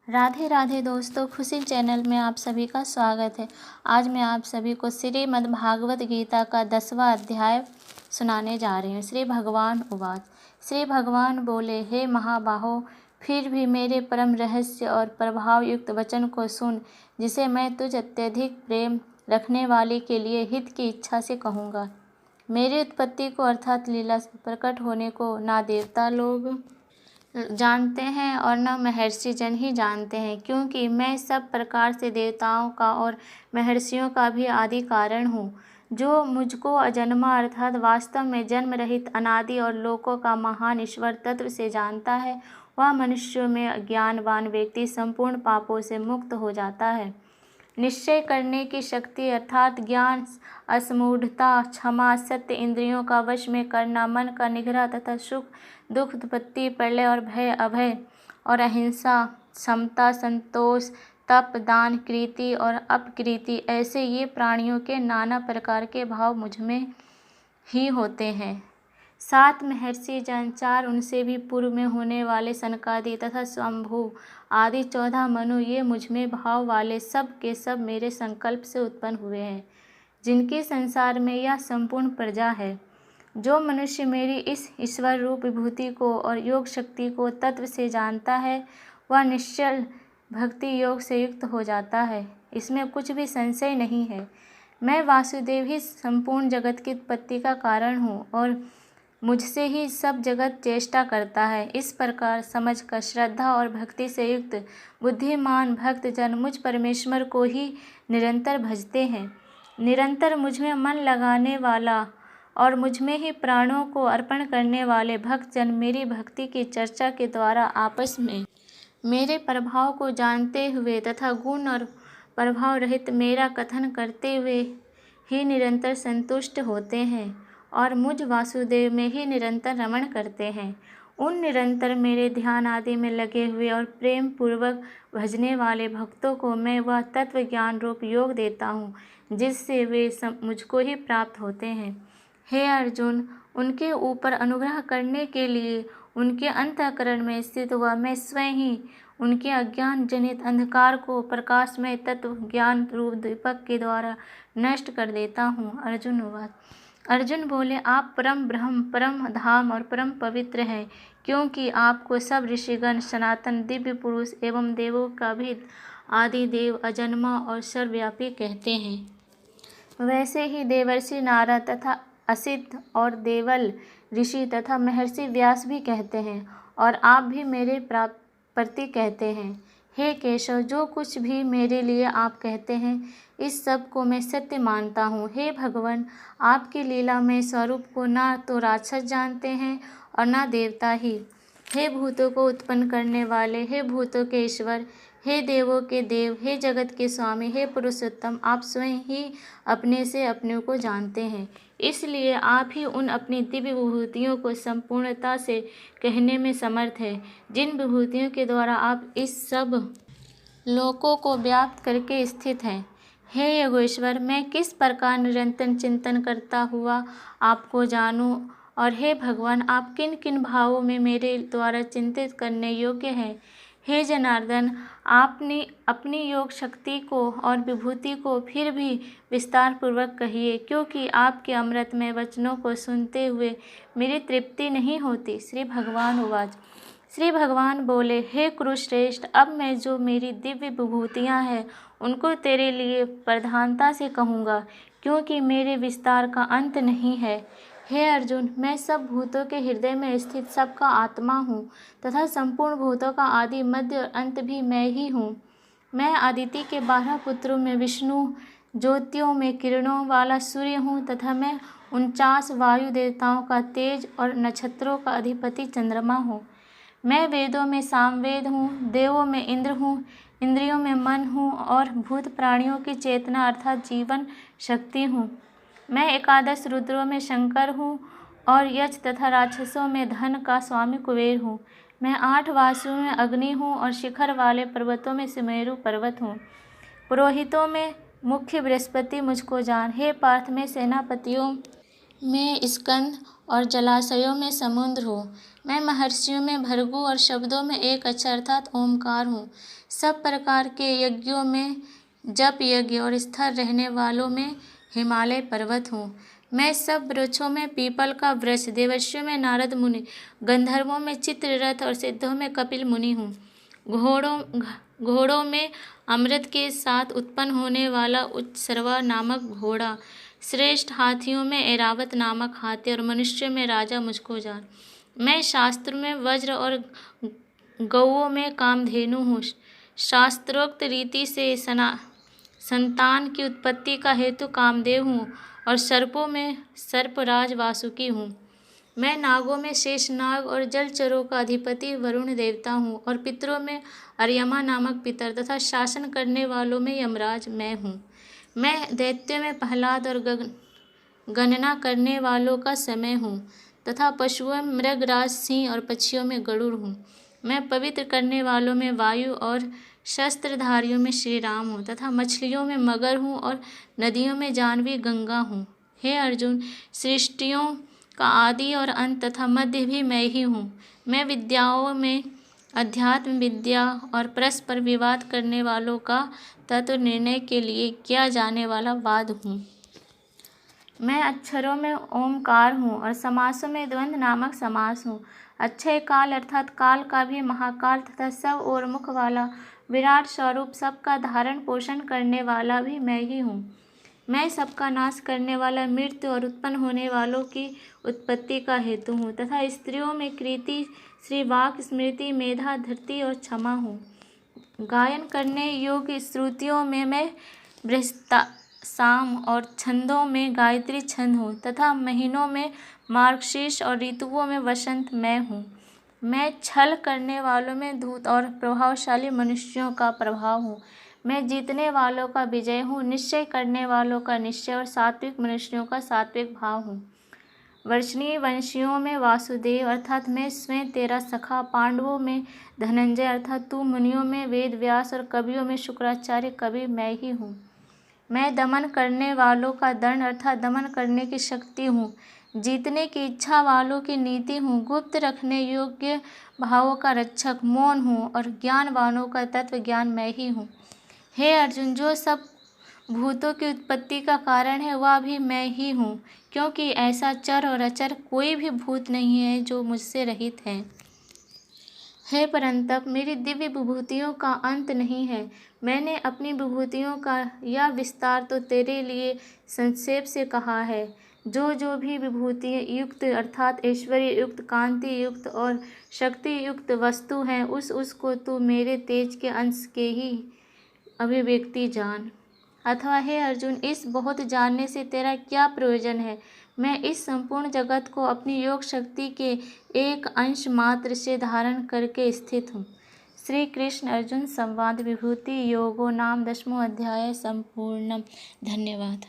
राधे राधे दोस्तों, खुशी चैनल में आप सभी का स्वागत है। आज मैं आप सभी को श्रीमद् भागवत गीता का 10वां अध्याय सुनाने जा रही हूँ। श्री भगवान उवाच। श्री भगवान बोले, हे महाबाहो, फिर भी मेरे परम रहस्य और प्रभाव युक्त वचन को सुन, जिसे मैं तुझ अत्यधिक प्रेम रखने वाले के लिए हित की इच्छा से कहूँगा। मेरी उत्पत्ति को अर्थात लीला से प्रकट होने को ना देवता लोग जानते हैं और न महर्षि जन ही जानते हैं, क्योंकि मैं सब प्रकार से देवताओं का और महर्षियों का भी आदि कारण हूँ। जो मुझको अजन्मा अर्थात वास्तव में जन्म रहित अनादि और लोकों का महान ईश्वर तत्व से जानता है, वह मनुष्यों में ज्ञानवान व्यक्ति संपूर्ण पापों से मुक्त हो जाता है। निश्चय करने की शक्ति अर्थात ज्ञान, असमूढ़ता, क्षमा, सत्य, इंद्रियों का वश में करना, मन का निग्रह तथा सुख दुख, उत्पत्ति, प्रलय और भय, अभय और अहिंसा, समता, संतोष, तप, दान, कृति और अपकृति, ऐसे ये प्राणियों के नाना प्रकार के भाव मुझमें ही होते हैं। 7 महर्षि जन, 4 उनसे भी पूर्व में होने वाले सनकादि तथा स्वयंभू आदि 14 मनु, ये मुझमें भाव वाले सब के सब मेरे संकल्प से उत्पन्न हुए हैं, जिनकी संसार में यह संपूर्ण प्रजा है। जो मनुष्य मेरी इस ईश्वर रूप विभूति को और योग शक्ति को तत्व से जानता है, वह निश्चल भक्ति योग से युक्त हो जाता है। इसमें कुछ भी संशय नहीं है। मैं वासुदेव ही संपूर्ण जगत की उत्पत्ति का कारण हूँ और मुझसे ही सब जगत चेष्टा करता है। इस प्रकार समझकर श्रद्धा और भक्ति से युक्त बुद्धिमान भक्त जन मुझ परमेश्वर को ही निरंतर भजते हैं। निरंतर मुझमें मन लगाने वाला और मुझमें ही प्राणों को अर्पण करने वाले भक्तजन मेरी भक्ति की चर्चा के द्वारा आपस में मेरे प्रभाव को जानते हुए तथा गुण और प्रभाव रहित मेरा कथन करते हुए ही निरंतर संतुष्ट होते हैं और मुझ वासुदेव में ही निरंतर रमण करते हैं। उन निरंतर मेरे ध्यान आदि में लगे हुए और प्रेम पूर्वक भजने वाले भक्तों को मैं वह तत्व ज्ञान रूप योग देता हूँ, जिससे वे मुझको ही प्राप्त होते हैं। हे अर्जुन, उनके ऊपर अनुग्रह करने के लिए उनके अंतःकरण में स्थित हुआ मैं स्वयं ही उनके अज्ञान जनित अंधकार को प्रकाश में तत्व ज्ञान रूप दीपक के द्वारा नष्ट कर देता हूँ। अर्जुन बोले, आप परम ब्रह्म, परम धाम और परम पवित्र हैं, क्योंकि आपको सब ऋषिगण, सनातन दिव्य पुरुष एवं देवों का भी आदि देव, अजन्मा और सर्वव्यापी कहते हैं। वैसे ही देवर्षि नारद तथा असित और देवल ऋषि तथा महर्षि व्यास भी कहते हैं, और आप भी मेरे प्रति कहते हैं। हे केशव, जो कुछ भी मेरे लिए आप कहते हैं, इस सब को मैं सत्य मानता हूँ। हे भगवान, आपकी लीला में स्वरूप को ना तो राक्षस जानते हैं और ना देवता ही। हे भूतों को उत्पन्न करने वाले, हे भूतों के ईश्वर, हे देवों के देव, हे जगत के स्वामी, हे पुरुषोत्तम, आप स्वयं ही अपने से अपने को जानते हैं। इसलिए आप ही उन अपनी दिव्य विभूतियों को संपूर्णता से कहने में समर्थ है, जिन विभूतियों के द्वारा आप इस सब लोकों को व्याप्त करके स्थित हैं। हे योगेश्वर, मैं किस प्रकार निरंतर चिंतन करता हुआ आपको जानूं, और हे भगवान, आप किन किन भावों में मेरे द्वारा चिंतित करने योग्य हैं। हे जनार्दन, आपने अपनी योग शक्ति को और विभूति को फिर भी विस्तार पूर्वक कहिए, क्योंकि आपके अमृतमय वचनों को सुनते हुए मेरी तृप्ति नहीं होती। श्री भगवान उवाच। श्री भगवान बोले, हे कुरुश्रेष्ठ, अब मैं जो मेरी दिव्य विभूतियाँ हैं उनको तेरे लिए प्रधानता से कहूँगा, क्योंकि मेरे विस्तार का अंत नहीं है। हे अर्जुन, मैं सब भूतों के हृदय में स्थित सबका आत्मा हूँ तथा संपूर्ण भूतों का आदि मध्य और अंत भी मैं ही हूँ। मैं अदिति के 12 पुत्रों में विष्णु, ज्योतियों में किरणों वाला सूर्य हूँ तथा मैं 49 वायु देवताओं का तेज और नक्षत्रों का अधिपति चंद्रमा हूँ। मैं वेदों में सामवेद हूँ, देवों में इंद्र हूँ, इंद्रियों में मन हूँ और भूत प्राणियों की चेतना अर्थात जीवन शक्ति हूँ। मैं 11 रुद्रों में शंकर हूँ और यक्ष तथा राक्षसों में धन का स्वामी कुबेर हूँ। मैं 8 वासुओं में अग्नि हूँ और शिखर वाले पर्वतों में सुमेरु पर्वत हूँ। पुरोहितों में मुख्य बृहस्पति मुझको जान। हे पार्थ, मैं सेनापतियों में स्कंद और जलाशयों में समुद्र हो। मैं महर्षियों में भृगु और शब्दों में एक अक्षर अर्थात ओमकार हूँ। सब प्रकार के यज्ञों में जप यज्ञ और स्थिर रहने वालों में हिमालय पर्वत हूँ। मैं सब वृक्षों में पीपल का वृक्ष, देवर्षियों में नारद मुनि, गंधर्वों में चित्ररथ और सिद्धों में कपिल मुनि हूँ। घोड़ों में अमृत के साथ उत्पन्न होने वाला उत्सर्वा नामक घोड़ा, श्रेष्ठ हाथियों में ऐरावत नामक हाथी और मनुष्यों में राजा मुझको जान। मैं शास्त्रों में वज्र और गौओं में कामधेनु हूँ। शास्त्रोक्त रीति से संतान की उत्पत्ति का हेतु कामदेव हूँ और सर्पों में सर्पराज वासुकी हूँ। मैं नागों में शेषनाग और जलचरों का अधिपति वरुण देवता हूँ और पितरों में अर्यमा नामक पितर तथा शासन करने वालों में यमराज मैं हूँ। मैं दैत्यों में प्रहलाद और गणना करने वालों का समय हूँ तथा पशुओं में मृगराज सिंह और पक्षियों में गरुड़ हूँ। मैं पवित्र करने वालों में वायु और शस्त्रधारियों में श्री राम हूँ तथा मछलियों में मगर हूँ और नदियों में जानवी गंगा हूँ। हे अर्जुन, सृष्टियों का आदि और अंत तथा मध्य भी मैं ही हूँ। मैं विद्याओं में अध्यात्म विद्या और परस्पर विवाद करने वालों का तत्व निर्णय के लिए किया जाने वाला वाद हूँ। मैं अक्षरों में ओमकार हूँ और समासों में द्वंद्व नामक समास हूँ। अक्षय काल अर्थात काल का भी महाकाल तथा सब और मुख वाला विराट स्वरूप सबका धारण पोषण करने वाला भी मैं ही हूँ। मैं सबका नाश करने वाला मृत्यु और उत्पन्न होने वालों की उत्पत्ति का हेतु हूँ तथा स्त्रियों में कृति, श्री वाक, स्मृति, मेधा, धृति और क्षमा हूँ। गायन करने योग्य श्रुतियों में मैं बृहस्पति साम और छंदों में गायत्री छंद हूँ तथा महीनों में मार्गशीर्ष और ऋतुओं में वसंत मैं हूँ। मैं छल करने वालों में धूत और प्रभावशाली मनुष्यों का प्रभाव हूँ। मैं जीतने वालों का विजय हूँ, निश्चय करने वालों का निश्चय और सात्विक मनुष्यों का सात्विक भाव हूँ। वर्षणीय वंशियों में वासुदेव अर्थात मैं स्वयं तेरा सखा, पांडवों में धनंजय अर्थात तू, मुनियों में वेद व्यास और कवियों में शुक्राचार्य कवि मैं ही हूँ। मैं दमन करने वालों का दंड अर्थात दमन करने की शक्ति हूँ। जीतने की इच्छा वालों की नीति हूँ। गुप्त रखने योग्य भावों का रक्षक मौन हूँ और ज्ञानवानों का तत्व ज्ञान मैं ही हूँ। हे अर्जुन, जो सब भूतों की उत्पत्ति का कारण है वह भी मैं ही हूँ, क्योंकि ऐसा चर और अचर कोई भी भूत नहीं है जो मुझसे रहित है। हे परंतप, मेरी दिव्य विभूतियों का अंत नहीं है। मैंने अपनी विभूतियों का यह विस्तार तो तेरे लिए संक्षेप से कहा है। जो भी विभूति युक्त अर्थात ऐश्वर्य युक्त, कांति युक्त और शक्ति युक्त वस्तु है उसको तू मेरे तेज के अंश के ही अभिव्यक्ति जान। अथवा हे अर्जुन, इस बहुत जानने से तेरा क्या प्रयोजन है। मैं इस संपूर्ण जगत को अपनी योग शक्ति के एक अंश मात्र से धारण करके स्थित हूँ। श्री कृष्ण अर्जुन संवाद विभूति योगो नाम 10वां अध्याय संपूर्णम। धन्यवाद।